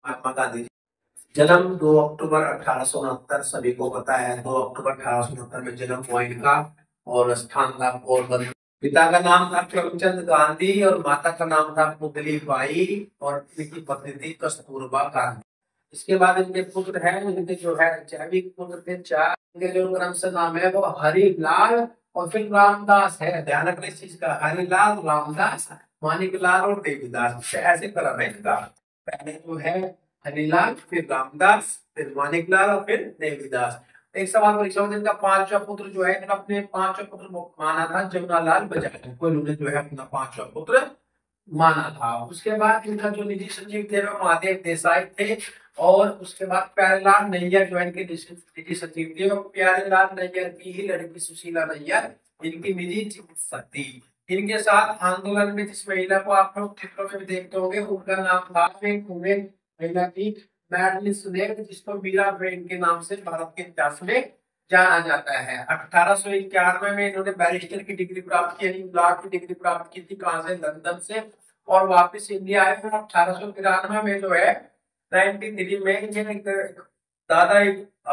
महात्मा गांधी जी जन्म 2 अक्टूबर 1869, सभी को पता है 2 अक्टूबर 1869 में जन्म हुआ इनका। और स्थान था पोरबंदर। पिता का नाम था करमचंद गांधी और माता का नाम था पुतली बाई और इनकी पत्नी थी कस्तूरबा गांधी। इसके बाद इनके पुत्र हैं, इनके जो है जैविक पुत्र थे 4। इनके जो क्रम से नाम है वो हरिलाल और फिर रामदास है। ध्यान रखना इस चीज का, हरिलाल, रामदास, मानिकलाल और देवीदास, ऐसे क्रम है इनका। पहले जो है हरिलाल, फिर रामदास, फिर मानिकलाल और फिर देवीदास। एक सवाल परीक्षा में इनका पांचवा पुत्र जो है, इन्होंने अपने पांचवा पुत्र माना था जमुनालाल बजाज को, इन्होंने जो है अपना पांचवा पुत्र माना था। उसके बाद इनका जो निजी सचिव थे वो महादेव देसाई थे। और उसके बाद प्यारेलाल नैयर जो इनके निजी सचिव थे, और प्यारेलाल नैयर की ही लड़की सुशीला नैयर इनकी निजी चिकित्सक थी। इनके साथ आंदोलन में जिस महिला को आप लोग चित्रों में भी देखते होंगे उनका नाम था महिला थी मैडलिन सुनेक, जिसको मीराबेन के नाम से भारत के इतिहास में जाना जाता है। 1891 में इन्होंने बैरिस्टर की डिग्री प्राप्त की, लॉ की डिग्री प्राप्त की थी। कहां से? लंदन से। और वापस इंडिया आए और 1893 में जो है 93 में एक दादा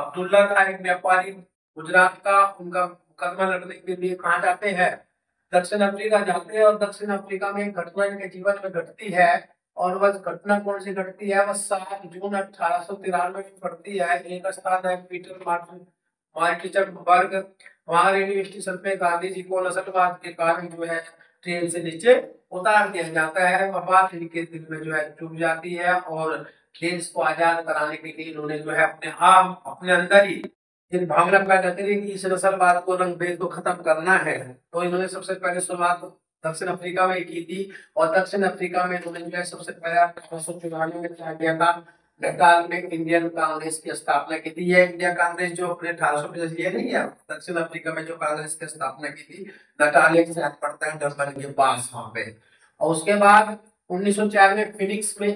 अब्दुल्ला का एक व्यापारी गुजरात का, उनका मुकदमा लड़ने के लिए कहा जाते हैं, दक्षिण अफ्रीका जाते हैं। और दक्षिण अफ्रीका में एक घटना इनके जीवन में घटती है। और वह घटना कौन सी घटती है? वह 7 जून 1893 में घटती है। एक स्थान है पीटर मार्टिसबर्ग। वहां रेलवे स्टेशन पे गांधी जी को नस्लवाद के कारण जो है ट्रेन से नीचे उतार दिया जाता है। वह बात इनके दिल में जो है चुभ जाती है और देश को आजाद कराने के लिए इन्होंने जो है अपने आप अपने अंदर ही इन भावना पैदा करी कि इस नस्लवाद को, रंग भेद को खत्म करना है। तो इन्होंने सबसे पहले शुरुआत दक्षिण अफ्रीका में की थी। और दक्षिण अफ्रीका में इन्होंने जो है सबसे पहले 1894 में क्या किया था, नटाल में इंडियन कांग्रेस की स्थापना की थी। ये इंडिया कांग्रेस जो अपने 1850 ये नहीं है, दक्षिण अफ्रीका में जो कांग्रेस की स्थापना की थी, नटाल एक शहर पड़ता है डरबन के पास वहां पे। और उसके बाद 1904 में फिनिक्स में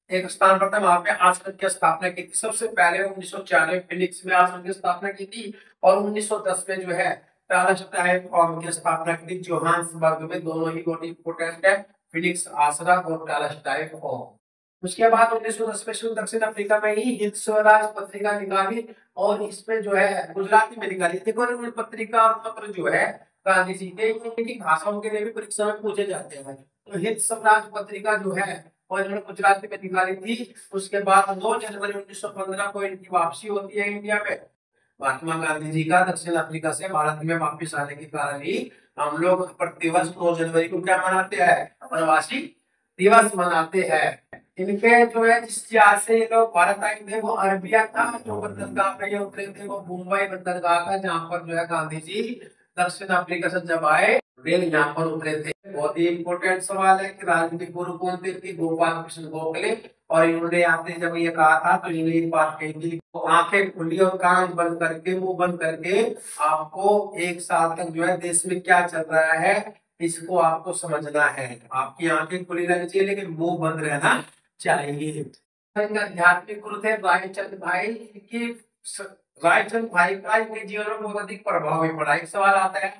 एक स्थान पड़ता है, वहां पे आश्रम की स्थापना की थी। सबसे पहले 1904 में फिनिक्स में आश्रम की स्थापना की थी। और 1910 में जो है पैलेस्टाइन फॉर्म की स्थापना की थी जोहान्सबर्ग में। दोनों ही बहुत इंपोर्टेंट है, फिनिक्स आश्रम और पैलेस्टाइन फॉर्म। उसके बाद 1910 में दक्षिण अफ्रीका में ही हिंद स्वराज पत्रिका निकाली। और इसमें जो है गुजराती में निकाली। देखो पत्रिका और पत्र जो है गांधी जी के, इनकी भाषाओं के लिए भी परीक्षा में पूछे जाते हैं। तो हिंद स्वराज पत्रिका जो है और इन्होंने गुजराती में निकाली थी। उसके बाद 2 जनवरी 1915 को इनकी वापसी होती है इंडिया में। महात्मा गांधी जी का दक्षिण अफ्रीका से भारत में वापस आने के कारण ही हम लोग प्रतिवर्ष 2 जनवरी को क्या मनाते हैं? प्रवासी दिवस मनाते हैं। इनके जो है जिस जहाज से ये लोग भारत आए थे वो अरबिया था। जो बंदरगाह पे ये उतरे थे वो मुंबई बंदरगाह था, जहाँ पर जो है गांधी जी दक्षिण अफ्रीका से जब आए वे यहाँ पर उतरे थे। बहुत ही इंपोर्टेंट सवाल है कि राजनीतिक गुरु कौन थे? गोपाल कृष्ण गोखले। और इन्होंने आते जब ये कहा था तो इन्होंने एक बात कही थी, तो आंखें खुली और कान बंद करके, मुंह बंद करके आपको 1 साल तक जो है देश में क्या चल रहा है इसको आपको समझना है। आपकी आंखें खुली रहनी चाहिए लेकिन मुंह बंद रहना चाहिए। आध्यात्मिक गुरु थे रायचंद भाई की। रायचंद भाई का इनके जीवन में बहुत अधिक प्रभाव भी पड़ा। एक सवाल आता है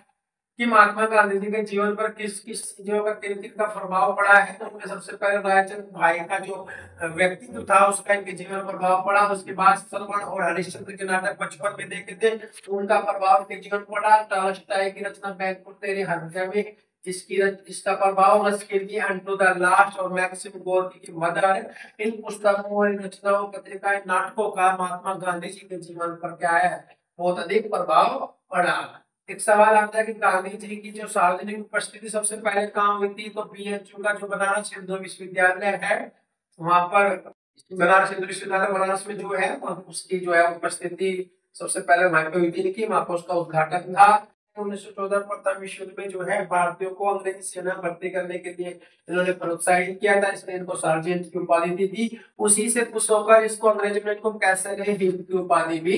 कि महात्मा गांधी जी के जीवन पर किस किस चीजों का किन किन का प्रभाव पड़ा है। तो उनमें सबसे पहले रायचंद भाई का जो व्यक्तित्व था उसका इनके जीवन पर प्रभाव पड़ा। उसके बाद सलमान और हरिश्चंद्र के नाटक बचपन में देखे थे तो उनका प्रभाव इनके जीवन पर पड़ा। टॉलस्टॉय की रचना बैंकुट तेरे हत्या में इसका प्रभाव, रस्किन अनटू द लास्ट और मैक्सिम गोर्की की मदर, इन पुस्तकों और इन रचनाओं पत्रिका नाटकों का महात्मा गांधी जी के जीवन पर क्या है बहुत अधिक प्रभाव पड़ा। एक सवाल आता है कि गांधी जी की जो सार्वजनिक उपस्थिति सबसे पहले कहाँ हुई थी? तो बीएचयू का जो बनारस हिंदू विश्वविद्यालय है वहां पर, बनारस हिंदू विश्वविद्यालय बनारस में जो है उसकी जो है उपस्थिति सबसे पहले वहां पे हुई थी, वहां पर उसका उद्घाटन था। 1914 प्रथम विश्व युद्ध में जो है भारतीयों को अंग्रेजी सेना भर्ती करने के लिए इन्होंने प्रोत्साहित किया था, इसलिए इनको सार्जेंट की उपाधि दी थी। उसी से खुश होकर इसको अंग्रेजी में इनको कैसर हिंद की उपाधि भी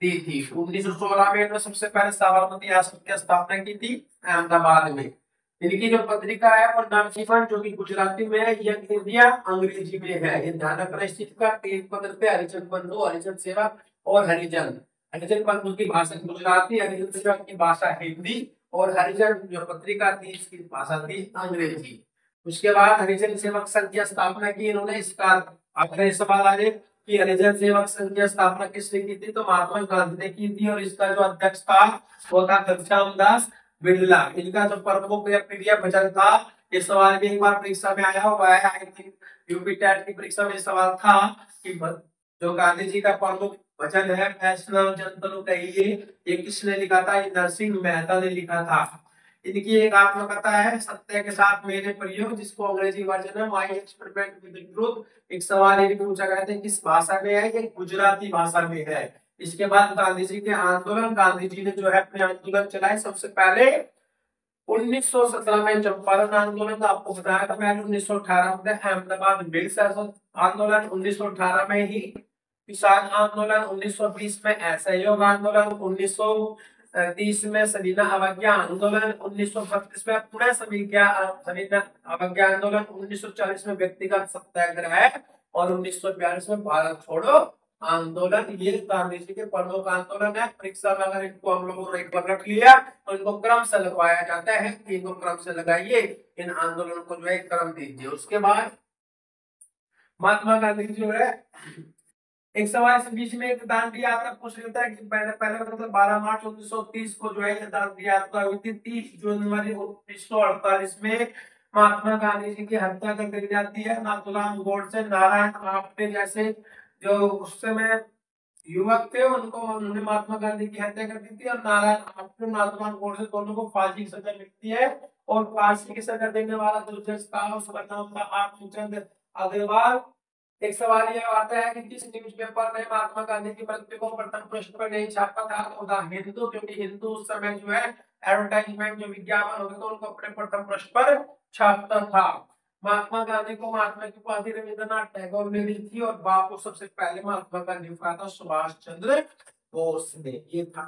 दी थी। 1916 में इन्होंने सबसे पहले साबरमती आश्रम की स्थापना की थी अहमदाबाद में। इनकी जो पत्रिका है वो नवजीवन जो कि गुजराती में है, यंग इंडिया अंग्रेजी में है। ये ध्यान रखना इस चीज का। एक पत्र पे हरिजन बंधु, हरिजन सेवा और हरिजन। हरिजन बंधु की भाषा गुजराती, हरिजन सेवा की भाषा हिंदी और हरिजन जो पत्रिका थी इसकी भाषा थी अंग्रेजी। उसके बाद हरिजन सेवक संघ की स्थापना की इन्होंने। इसका अगले सवाल आ जाए कि हरिजन सेवक संघ की स्थापना किसने की थी, तो महात्मा गांधी ने की थी, और इसका जो अध्यक्ष था वो था घनश्याम दास बिरला। इनका जो प्रमुख या प्रिय भजन था, ये सवाल भी एक बार परीक्षा में आया हुआ है, आई थिंक यूपी टेट की परीक्षा में सवाल था कि जो गांधी जी का प्रमुख भजन है वैष्णव जन तनु कहिए, ये किसने लिखा था, ये नरसिंह मेहता ने लिखा था। इनकी एक आत्मकथा है सत्य के साथ मेरे प्रयोग, जिसको अंग्रेजी वर्जन है my experiment with the truth. एक सवाल ये भी पूछा गया था किस भाषा में है, ये गुजराती भाषा में है। इसके बाद गांधी जी के आंदोलन, गांधी जी ने जो है अपने आंदोलन चलाए सबसे पहले 1917 में चंपारण आंदोलन, आपको बताया था मैंने 1918 में अहमदाबाद मिल आंदोलन, 1918 में ही किसान आंदोलन, 1920 में असहयोग आंदोलन, 1930 में सविनय अवज्ञा आंदोलन, 1932 में पुणे सविनय अवज्ञा आंदोलन, 1940 में व्यक्तिगत सत्याग्रह, और 1942 में भारत छोड़ो आंदोलन। ये गांधी जी के प्रमुख आंदोलन है। परीक्षा में अगर इनको हम लोगों ने एक बार रख लिया तो इनको क्रम से लगवाया जाता है कि इनको क्रम से लगाइए, इन आंदोलन को जो है क्रम दीजिए। उसके बाद महात्मा गांधी जो है एक सवाल से बीच में एक दांडी यात्रा पूछ लेता है कि पहले पहले मतलब 12 मार्च 1930 को जो है ये दांडी यात्रा हुई थी। 30 जनवरी 1948 में महात्मा गांधी जी की हत्या कर दी जाती है। नाथूराम गोडसे, नारायण आप्टे जैसे जो उस समय युवक थे उनको उन्होंने महात्मा गांधी की हत्या कर दी थी, और नारायण आप्टे, नाथूराम गोडसे दोनों को फांसी की सजा मिलती है। और फांसी की सजा देने वाला जो जज था उसका नाम था आत्मचंद अग्रवाल। एक सवाल यह आता है कि किस न्यूज़पेपर ने महात्मा गांधी की मृत्यु को प्रथम पृष्ठ पर नहीं छापा था, तो द हिंदू, क्योंकि हिंदू उस समय जो है एडवर्टाइजमेंट जो विज्ञापन होते थे उनको अपने प्रथम पृष्ठ पर छापता था। महात्मा गांधी को महात्मा की उपाधि रविंद्रनाथ टैगोर ने दी थी, और बापू सबसे पहले महात्मा गांधी का था सुभाष चंद्र बोस ने। ये था